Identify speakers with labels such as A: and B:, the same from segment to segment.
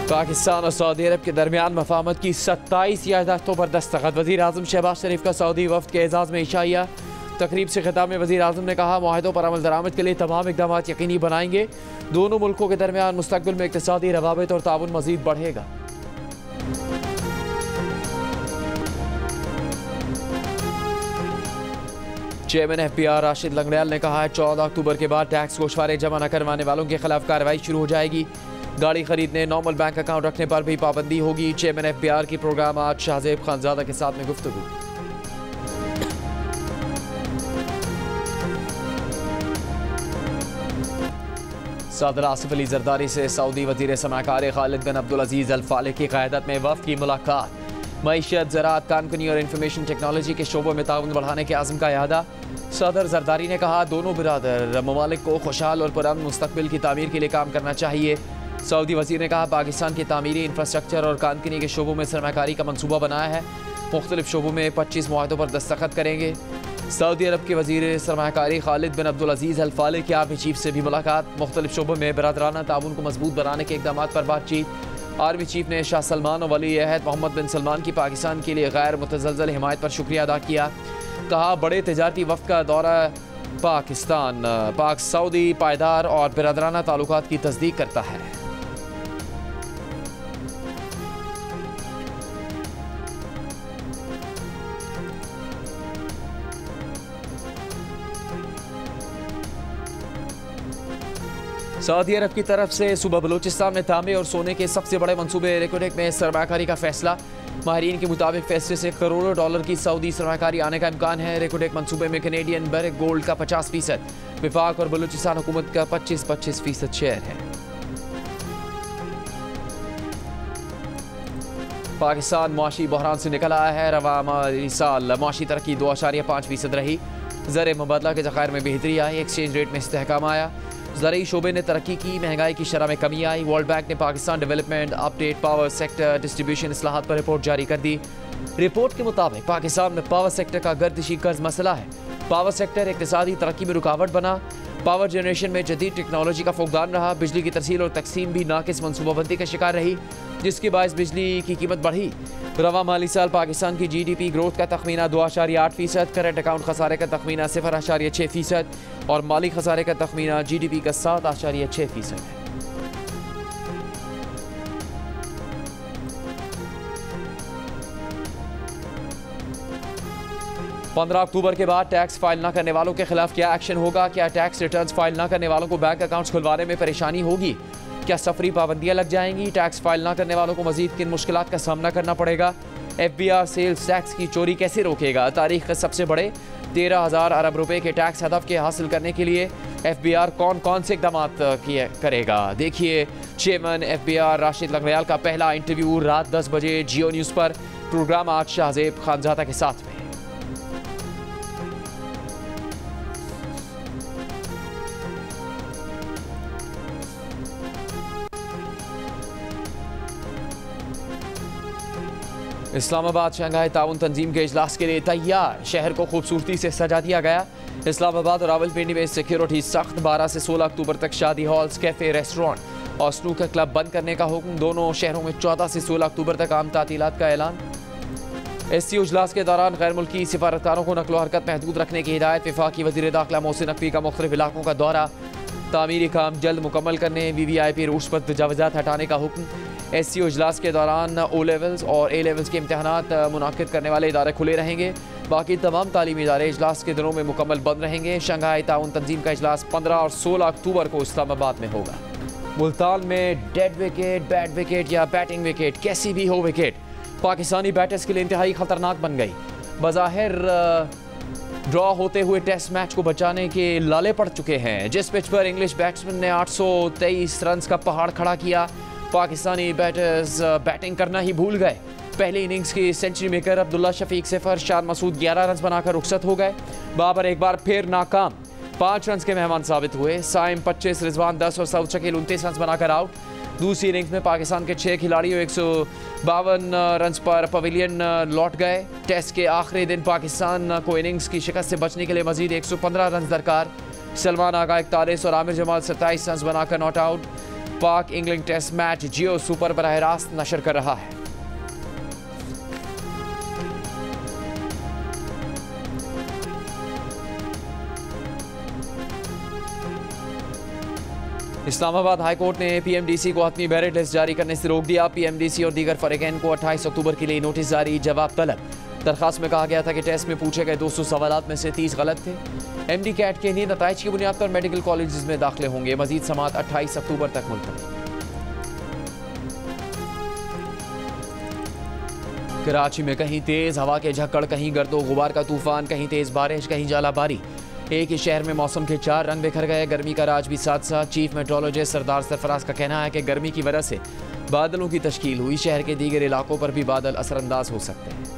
A: पाकिस्तान और सऊदी अरब के दरमियान मफाहमत की 27 यादाश्तों पर दस्तखत। वज़ीर आज़म शहबाज शरीफ का सऊदी वफ्द के एजाज़ में इशाइया। तकरीब से खिताब में वज़ीर आज़म ने कहा, मुआहदों पर अमल दरामद के लिए तमाम इक़दाम यकीनी बनाएंगे। दोनों मुल्कों के दरमियान मुस्तक़बिल में इक़्तिसादी रवाबित और ताउन मज़ीद बढ़ेगा। चेयरमैन FBR राशिद लंगड़ियाल ने कहा है, 14 अक्टूबर के बाद टैक्स गोशवारे जमा न करवाने वालों के खिलाफ कार्रवाई शुरू हो जाएगी। गाड़ी खरीदने, नॉर्मल बैंक अकाउंट रखने पर भी पाबंदी होगी। चेयरमैन FBR की प्रोग्राम आज शाहजेब खानजादा के साथ में गुफ्तगू। सदर आसिफ अली जरदारी से सऊदी वज़ीर समाकार खालिद बिन अब्दुल अजीज़ अल फालिह की क़यादत में वफ़द की मुलाकात। मईशत, ज़राअत, कानकुनी और इंफॉर्मेशन टेक्नोलॉजी के शोबों में ताउन बढ़ाने के आज़म का इहादा। सदर जरदारी ने कहा, दोनों बिरादर ममालिक को खुशहाल और पुरअमन मुस्तक़बिल की तामीर के लिए काम करना चाहिए। सऊदी वज़ीर ने कहा, पाकिस्तान की तामीरी इंफ्रास्ट्रक्चर और कानकुनी के शोबों में सरमाकारी का मनसूबा बनाया है। मुख्तलिफ शोबों में 25 मुआहदों पर दस्तखत करेंगे। सऊदी अरब के वज़ीर सरमाकारी खालिद बिन अब्दुल अजीज़ अल फालिह की आर्मी चीफ से भी मुलाकात। मुख्तलिफ शोबों में बरादराना ताउन को मजबूत बनाने के इक़दाम पर बातचीत। आर्मी चीफ ने शाह सलमान और वली अहद मोहम्मद बिन सलमान की पाकिस्तान के लिए गैर मुतज़लज़ल हिमायत पर शुक्रिया अदा किया। कहा, बड़े तजारती वफ़द का दौरा पाकिस्तान पाक सऊदी पायदार और बरादराना ताल्लुकात की तस्दीक करता है। सऊदी अरब की तरफ से सूबा बलूचिस्तान में तांबे और सोने के सबसे बड़े मंसूबे रेकोडेक में सरमाकारी का फैसला। माहिरीन के मुताबिक फैसले से करोड़ों डॉलर की सऊदी सरमाकारी आने का इम्कान है। रेकोडेक मंसूबे में कैनेडियन बैरेक गोल्ड का 50%, विफाक और बलूचिस्तान हुकूमत का 25% शेयर है। पाकिस्तान मुआशी बहरान से निकल आया है। रवा माली साल मुआशी तरक्की 2.5% रही। ज़र मुबादला के ज़खायर में बेहतरी आई। एक्सचेंज रेट में इस्तेहकाम आया। ज़रूरी शोबे ने तरक्की की। महंगाई की शरह में कमी आई। वर्ल्ड बैंक ने Pakistan development update power sector distribution इस्लाहात पर रिपोर्ट जारी कर दी। रिपोर्ट के मुताबिक पाकिस्तान में पावर सेक्टर का गर्दिशी कर्ज मसला है। पावर सेक्टर इक़्तिसादी तरक्की में रुकावट बना। पावर जनरेशन में जदीद टेक्नोलॉजी का फुकदान रहा। बिजली की तरसील और तकसीम भी नाकिस मनसूबाबंदी का शिकार रही, जिसके बायस बिजली की कीमत बढ़ी। रवा माली साल पाकिस्तान की GDP ग्रोथ का तखमीना 2.8%, करंट अकाउंट खसारे का तखमीना 0.6% और माली खसारे का तखमीना GDP का 7.6% है। पंद्रह अक्टूबर के बाद टैक्स फाइल न करने वालों के खिलाफ क्या एक्शन होगा? क्या टैक्स रिटर्न्स फाइल न करने वालों को बैंक अकाउंट्स खुलवाने में परेशानी होगी? क्या सफरी पाबंदियां लग जाएंगी? टैक्स फाइल न करने वालों को मजीद किन मुश्किलात का सामना करना पड़ेगा? FBR सेल्स टैक्स की चोरी कैसे रोकेगा? तारीख के सबसे बड़े 13,000 अरब रुपए के टैक्स हदफ के हासिल करने के लिए FBR कौन कौन से इकदाम करेगा? देखिए चेयरमैन FBR राशिद लंगड़ियाल का पहला इंटरव्यू रात 10 बजे जियो न्यूज़ पर। प्रोग्राम आज शाहजेब खानजादा के साथ में। इस्लामाबाद शंघाई ताउन तंजीम के इजलास के लिए तैयार। शहर को खूबसूरती से सजा दिया गया। इस्लामाबाद और रावलपिंडी में सिक्योरिटी सख्त। 12 से 16 अक्टूबर तक शादी हॉल्स, कैफे, रेस्टोरेंट और स्नूकर क्लब बंद करने का हुक्म। दोनों शहरों में 14 से 16 अक्टूबर तक आम तातीलात का ऐलान। SCO इजलास के दौरान गैर मुल्की सिफारतकारों को नकलो हरकत महदूद रखने की हिदायत। वफाकी वज़ीर दाखिला मोहसिन नकवी का मुख्तलिफ इलाकों का दौरा। तामीरी काम जल्द मुकम्मल करने, VVIP रूट्स पर तजावुज़ात हटाने का हुक्म। SCO इजलास के दौरान O लेवल्स और A लेवल्स के इम्तहानात मुनाकिद करने वाले इदारे खुले रहेंगे। बाकी तमाम तालीमी इदारे इजलास के दिनों में मुकम्मल बंद रहेंगे। शंघाई ताउन तंजीम का इजलास 15 और 16 अक्टूबर को इस्लामाबाद में होगा। मुल्तान में डेड विकेट, बैड विकेट या बैटिंग विकेट, कैसी भी हो विकेट पाकिस्तानी बैटर्स के लिए इंतहाई खतरनाक बन गई। बज़ाहिर ड्रॉ होते हुए टेस्ट मैच को बचाने के लाले पड़ चुके हैं। जिस पिच पर इंग्लिश बैट्समैन ने 823 रन का पहाड़ खड़ा किया, पाकिस्तानी बैटर्स बैटिंग करना ही भूल गए। पहली इनिंग्स की सेंचुरी मेकर अब्दुल्ला शफीक से शान मसूद 11 रन बनाकर रुखसत हो गए। बाबर एक बार फिर नाकाम, 5 रन के मेहमान साबित हुए। साइम 25, रिजवान 10 और सऊद शकील 29 रन बनाकर आउट। दूसरी इनिंग्स में पाकिस्तान के 6 खिलाड़ियों 152 रन पर पवेलियन लौट गए। टेस्ट के आखिरी दिन पाकिस्तान को इनिंग्स की शिकस्त से बचने के लिए मजीद 115 रन दरकार। सलमान आगा 41 और आमिर जमाल 27 रन बनाकर नॉट आउट। पाक इंग्लैंड टेस्ट मैच जियो सुपर बराह रास्त नशर कर रहा है। इस्लामाबाद हाई कोर्ट ने पीएमडीसी को अपनी मेरिट लिस्ट जारी करने से रोक दिया। पीएमडीसी और दीगर फरीकैन को 28 अक्टूबर के लिए नोटिस जारी, जवाब तलब। दरखास्त में कहा गया था कि टेस्ट में पूछे गए 200 सवालात में से 30 गलत थे। एमडी कैट के लिए नताइज की बुनियाद पर मेडिकल कॉलेज में दाखिले होंगे। मजीद समाअत 28 अक्टूबर तक मुलतवी। कराची में कहीं तेज हवा के झक्कड़, कहीं गर्दो गुबार का तूफान, कहीं तेज बारिश, कहीं जालाबारी। एक ही शहर में मौसम के 4 रंग बिखर गए। गर्मी का राज भी साथ साथ। चीफ मेट्रोलॉजिस्ट सरदार सरफराज का कहना है कि गर्मी की वजह से बादलों की तश्कील हुई। शहर के दीगर इलाकों पर भी बादल असरअंदाज हो सकते हैं।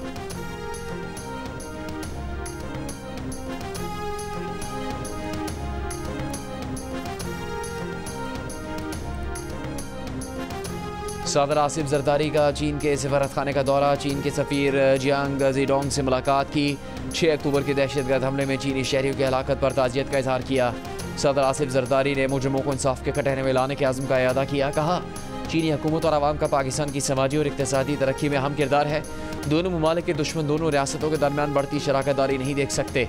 A: सदर आसिफ जरदारी का चीन के सफारत खाने का दौरा। चीन के सफ़ीर जियांग ज़ीडोंग से मुलाकात की। 6 अक्टूबर के दहशतगर्द हमले में चीनी शहरियों की हलाकत पर ताज़ियत का इजहार किया। सदर आसिफ जरदारी ने मुजरिमों को इंसाफ के कटहरे में लाने के आज़म का अदा किया। कहा, चीनी हुकूमत और आवाम का पाकिस्तान की समाजी और इक़्तिसादी तरक्की में अहम किरदार है। दोनों ममालिक के दुश्मन दोनों रियासतों के दरमियान बढ़ती शराकत दारी नहीं देख सकते।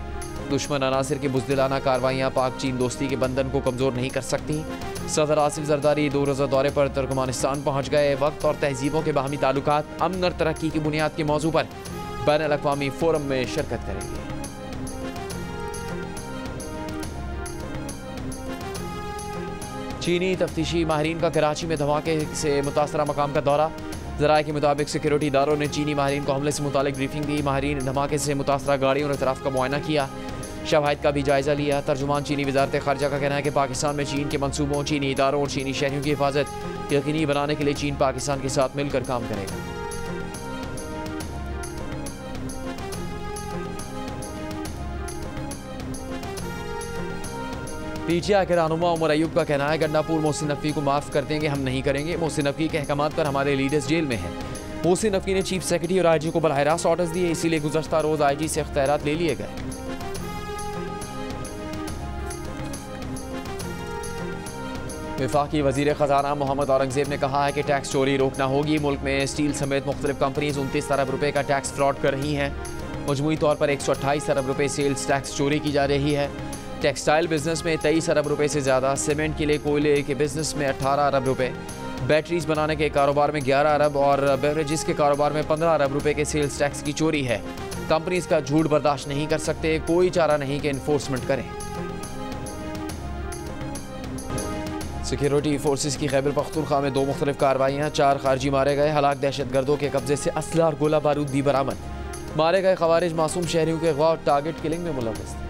A: दुश्मन अनासिर की बुज़दिलाना कार्रवाइयाँ पाक चीन दोस्ती के बंधन को कमज़ोर नहीं कर सकती। सदर आसिफ जरदारी 2 रोज़ा दौरे पर तुर्कमानिस्तान पहुँच गए। वक्त और तहजीबों के बाहमी ताल्लुकात, अमन और तरक्की की बुनियाद के मौजू पर बैनुल-अक़वामी फोरम में शिरकत करेंगे। चीनी तफ्तीशी माहिरीन का कराची में धमाके से मुतासरा मकाम का दौरा। ज़राए के मुताबिक सिक्योरिटी इदारों ने चीनी माहिरीन को हमले से मुतालिक ब्रीफिंग दी। माहिरीन धमाके से मुतासरा गाड़ियों और इतराफ़ का मुआयना किया, शवाहिद का भी जायज़ा लिया। तर्जुमान चीनी वज़ारत ख़ारजा का कहना है कि पाकिस्तान में चीन के मनसूबों, चीनी इदारों और चीनी शहरियों की हिफाजत यकीनी बनाने के लिए चीन पाकिस्तान के साथ मिलकर काम करेगा। पीटीआई के रहनुमा उमर अयूब का कहना है, गंडापुर मोहसिन नकवी को माफ़ कर देंगे, हम नहीं करेंगे। मोहसिन नकवी के अहकामात पर हमारे लीडर्स जेल में हैं। मोहसिन नकवी ने चीफ सेक्रेटरी और आईजी को बराह रास्त ऑर्डर्स दिए, इसीलिए गुज़श्ता रोज़ आईजी से इख्तियारात ले लिए गए। वफाकी वज़ीर ख़जाना मोहम्मद औरंगज़ेब ने कहा है कि टैक्स चोरी रोकना होगी। मुल्क में स्टील समेत मुख्तलिफ कंपनीज 29 अरब रुपये का टैक्स फ्रॉड कर रही हैं। मजमूई तौर पर 128 अरब रुपये सेल्स टैक्स चोरी की जा रही है। टेक्सटाइल बिजनेस में 23 अरब रुपये से ज़्यादा, सीमेंट के लिए कोयले के बिजनेस में 18 अरब रुपये, बैटरीज बनाने के कारोबार में 11 अरब और बेवरेजेस के कारोबार में 15 अरब रुपये के सेल्स टैक्स की चोरी है। कंपनीज का झूठ बर्दाश्त नहीं कर सकते, कोई चारा नहीं कि इन्फोर्समेंट करें। सिक्योरिटी फोर्सेस की खैबर पख्तूनख्वा में 2 मुख्तलिफ कार्रवाइयाँ, 4 खारजी मारे गए। हलाक दहशतगर्दों के कब्जे से असला और गोला बारूद भी बरामद। मारे गए खवारिज मासूम शहरियों के अगवा और टारगेट किलिंग में मुलव्वस थे।